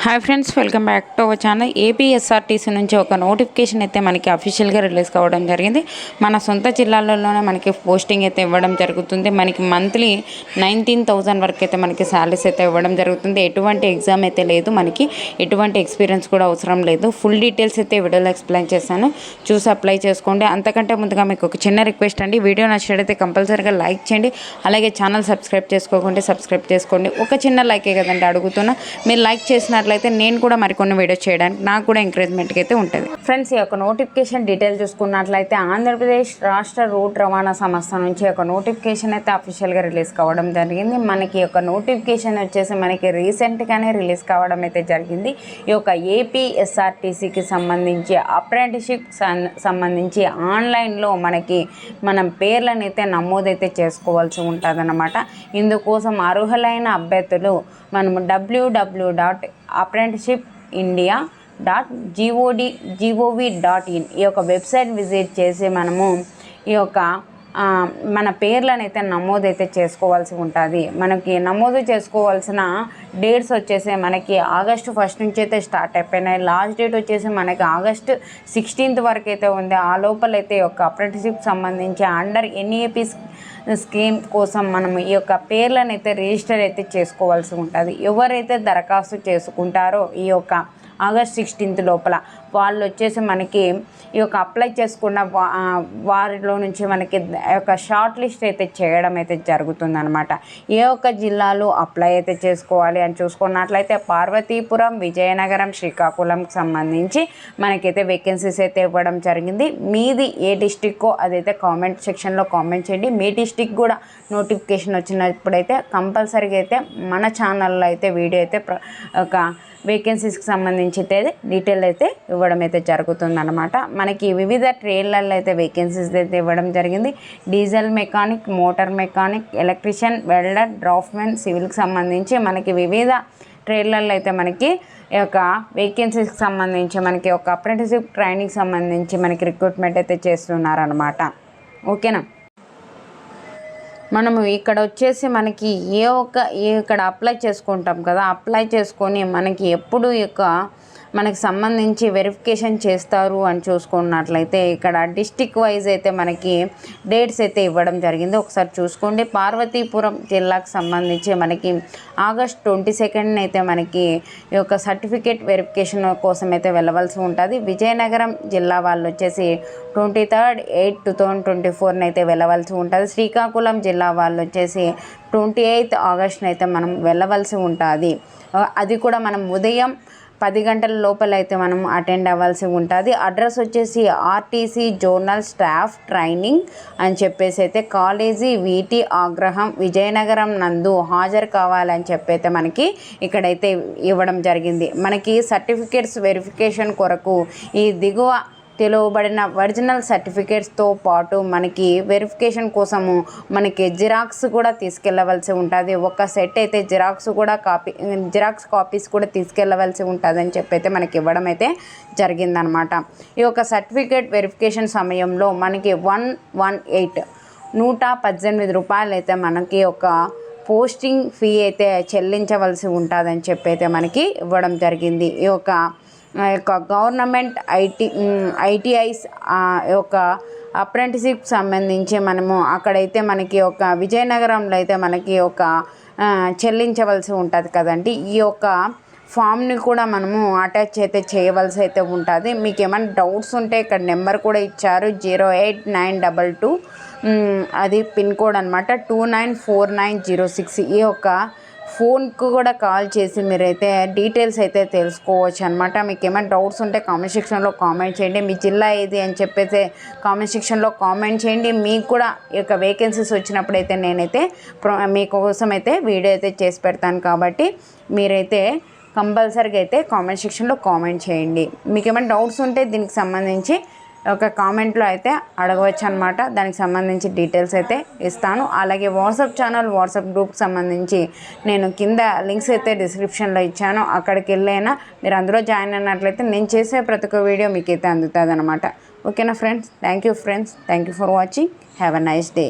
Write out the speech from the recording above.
Hi friends, welcome back to our channel. APSRTC నుంచి ఒక notification అయితే మనకి అఫీషియల్గా రిలీజ్ కావడం జరిగింది. మన సొంత జిల్లాలలోనే మనకి పోస్టింగ్ అయితే ఇవ్వడం జరుగుతుంది. మనకి మంత్లీ 19,000 వరకు అయితే మనకి శాలరీస్ అయితే ఇవ్వడం జరుగుతుంది. ఎటువంటి ఎగ్జామ్ అయితే లేదు, మనకి ఎటువంటి ఎక్స్పీరియన్స్ కూడా అవసరం లేదు. ఫుల్ డీటెయిల్స్ అయితే వీడియోలో ఎక్స్ప్లెయిన్ చేశాను, చూసి అప్లై చేసుకోండి. అంతకంటే ముందుగా మీకు ఒక చిన్న రిక్వెస్ట్ అండి, వీడియో నచ్చినట్లయితే కంపల్సరీగా లైక్ చేయండి. అలాగే ఛానల్ సబ్స్క్రైబ్ చేసుకోకుండా సబ్స్క్రైబ్ చేసుకోండి. ఒక చిన్న లైకే కదండి అడుగుతున్నా, మీరు లైక్ చేసినట్లయితే నేను కూడా మరికొన్ని వీడియోస్ చేయడానికి నాకు కూడా ఎంకరేజ్మెంట్గా అయితే ఉంటుంది. ఫ్రెండ్స్, ఈ యొక్క నోటిఫికేషన్ డీటెయిల్ చూసుకున్నట్లయితే ఆంధ్రప్రదేశ్ రాష్ట్ర రోడ్ రవాణా సంస్థ నుంచి ఒక నోటిఫికేషన్ అయితే అఫీషియల్గా రిలీజ్ కావడం జరిగింది. మనకి యొక్క నోటిఫికేషన్ వచ్చేసి మనకి రీసెంట్గానే రిలీజ్ కావడం అయితే జరిగింది. ఈ యొక్క ఏపీఎస్ఆర్టీసీకి సంబంధించి అప్రెంటిస్షిప్ సంబంధించి ఆన్లైన్లో మనం పేర్లను అయితే నమోదైతే చేసుకోవాల్సి ఉంటుంది అన్నమాట. ఇందుకోసం అర్హులైన అభ్యర్థులు మనము www.apprenticeshipindia.gov.in ఈ యొక్క వెబ్సైట్ విజిట్ చేసి మనము ఈ యొక్క మన పేర్లను అయితే నమోదైతే చేసుకోవాల్సి ఉంటుంది. మనకి నమోదు చేసుకోవాల్సిన డేట్స్ వచ్చేసి మనకి ఆగస్టు 1 నుంచి అయితే స్టార్ట్ అయిపోయినాయి. లాస్ట్ డేట్ వచ్చేసి మనకి ఆగస్టు 16 వరకు అయితే ఉంది. ఆ లోపలైతే ఈ యొక్క అప్రెంటిస్షిప్ సంబంధించి అండర్ ఎన్ఈపీ స్కీమ్ కోసం మనం ఈ యొక్క పేర్లను అయితే రిజిస్టర్ అయితే చేసుకోవాల్సి ఉంటుంది. ఎవరైతే దరఖాస్తు చేసుకుంటారో ఈ యొక్క ఆగస్ట్ 16 లోపల వాళ్ళు వచ్చేసి మనకి ఈ యొక్క అప్లై చేసుకున్న వారిలో నుంచి మనకి యొక్క షార్ట్ లిస్ట్ అయితే చేయడం అయితే జరుగుతుందన్నమాట. ఏ ఒక్క జిల్లాలో అప్లై అయితే చేసుకోవాలి అని చూసుకున్నట్లయితే పార్వతీపురం, విజయనగరం, శ్రీకాకుళంకి సంబంధించి మనకైతే వేకెన్సీస్ అయితే ఇవ్వడం జరిగింది. మీది ఏ డిస్టిక్కో అదైతే కామెంట్ సెక్షన్లో కామెంట్ చేయండి. మీ డిస్టిక్ కూడా నోటిఫికేషన్ వచ్చినప్పుడైతే కంపల్సరీగా అయితే మన ఛానల్లో అయితే వీడియో అయితే ఒక వేకెన్సీస్కి సంబంధించి అయితే డీటెయిల్ అయితే ఇవ్వడం అయితే జరుగుతుందన్నమాట. మనకి వివిధ ట్రేడ్లలో అయితే వేకెన్సీస్ అయితే ఇవ్వడం జరిగింది. Diesel mechanic, motor mechanic, electrician, welder, draftsmen, సివిల్కి సంబంధించి మనకి వివిధ ట్రేడ్లలో అయితే మనకి ఈ యొక్క వేకెన్సీస్కి సంబంధించి మనకి ఒక అప్రెంటిస్షిప్ ట్రైనింగ్ సంబంధించి మనకి రిక్రూట్మెంట్ అయితే చేస్తున్నారనమాట. ఓకేనా. మనము ఇక్కడ వచ్చేసి మనకి ఇక్కడ అప్లై చేసుకుంటాం కదా, అప్లై చేసుకొని మనకి ఎప్పుడు మనకి సంబంధించి వెరిఫికేషన్ చేస్తారు అని చూసుకున్నట్లయితే ఇక్కడ డిస్టిక్ వైజ్ అయితే మనకి డేట్స్ అయితే ఇవ్వడం జరిగింది. ఒకసారి చూసుకోండి. పార్వతీపురం జిల్లాకు సంబంధించి మనకి ఆగస్ట్ 22 అయితే మనకి ఈ యొక్క సర్టిఫికేట్ వెరిఫికేషన్ కోసం అయితే వెళ్ళవలసి ఉంటుంది. విజయనగరం జిల్లా వాళ్ళు వచ్చేసి 23rd 8 2024 అయితే వెళ్ళవలసి ఉంటుంది. శ్రీకాకుళం జిల్లా వాళ్ళు వచ్చేసి 28th ఆగస్ట్ని అయితే మనం వెళ్ళవలసి ఉంటుంది. అది కూడా మనం ఉదయం 10 గంటల లోపల అయితే మనం అటెండ్ అవ్వాల్సి ఉంటుంది. అడ్రస్ వచ్చేసి ఆర్టీసీ జోనల్ స్టాఫ్ ట్రైనింగ్ అని చెప్పేసి అయితే కాలేజీ వీటి ఆగ్రహం విజయనగరం నందు హాజరు కావాలని చెప్పైతే మనకి ఇక్కడైతే ఇవ్వడం జరిగింది. మనకి సర్టిఫికేట్స్ వెరిఫికేషన్ కొరకు ఈ దిగువ తెలువబడిన ఒరిజినల్ సర్టిఫికేట్స్తో పాటు మనకి వెరిఫికేషన్ కోసము మనకి జిరాక్స్ కూడా తీసుకెళ్ళవలసి ఉంటుంది. ఒక సెట్ అయితే జిరాక్స్ కాపీస్ కూడా తీసుకెళ్ళవలసి ఉంటుందని చెప్పైతే మనకి ఇవ్వడం అయితే జరిగిందనమాట. ఈ యొక్క సర్టిఫికేట్ వెరిఫికేషన్ సమయంలో మనకి 118 రూపాయలు అయితే మనకి ఒక పోస్టింగ్ ఫీ అయితే చెల్లించవలసి ఉంటుందని చెప్పైతే మనకి ఇవ్వడం జరిగింది. ఈ యొక్క గవర్నమెంట్ ఐటీఐస్ యొక్క అప్రెంటిస్షిప్ సంబంధించి మనము అక్కడైతే మనకి ఒక విజయనగరంలో అయితే మనకి ఒక చెల్లించవలసి ఉంటుంది కదండి. ఈ యొక్క ఫామ్ని కూడా మనము అటాచ్ అయితే చేయవలసి అయితే ఉంటుంది. మీకు ఏమైనా డౌట్స్ ఉంటే ఇక్కడ నెంబర్ కూడా ఇచ్చారు 08922 అది పిన్ కోడ్ అనమాట 294906. ఈ యొక్క ఫోన్కు కూడా కాల్ చేసి మీరైతే డీటెయిల్స్ అయితే తెలుసుకోవచ్చు అనమాట. మీకు ఏమైనా డౌట్స్ ఉంటే కామెంట్ సెక్షన్లో కామెంట్ చేయండి. మీ జిల్లా ఏది అని చెప్పేసి కామెంట్ సెక్షన్లో కామెంట్ చేయండి. మీకు కూడా ఈ యొక్క వేకెన్సీస్ వచ్చినప్పుడైతే నేనైతే మీకోసం అయితే వీడియో అయితే చేసి పెడతాను. కాబట్టి మీరైతే కంపల్సరీగా అయితే కామెంట్ సెక్షన్లో కామెంట్ చేయండి. మీకు ఏమైనా డౌట్స్ ఉంటే దీనికి సంబంధించి ఒక కామెంట్లో అయితే అడగవచ్చు అనమాట. దానికి సంబంధించి డీటెయిల్స్ అయితే ఇస్తాను. అలాగే వాట్సాప్ ఛానల్, వాట్సాప్ గ్రూప్కి సంబంధించి నేను కింద లింక్స్ అయితే డిస్క్రిప్షన్లో ఇచ్చాను. అక్కడికి వెళ్ళైనా మీరు అందులో జాయిన్ అయినట్లయితే నేను చేసే ప్రతి ఒక్క వీడియో మీకైతే అందుతుంది అనమాట. ఓకేనా friends? Thank you friends, thank you for watching. Have a nice day.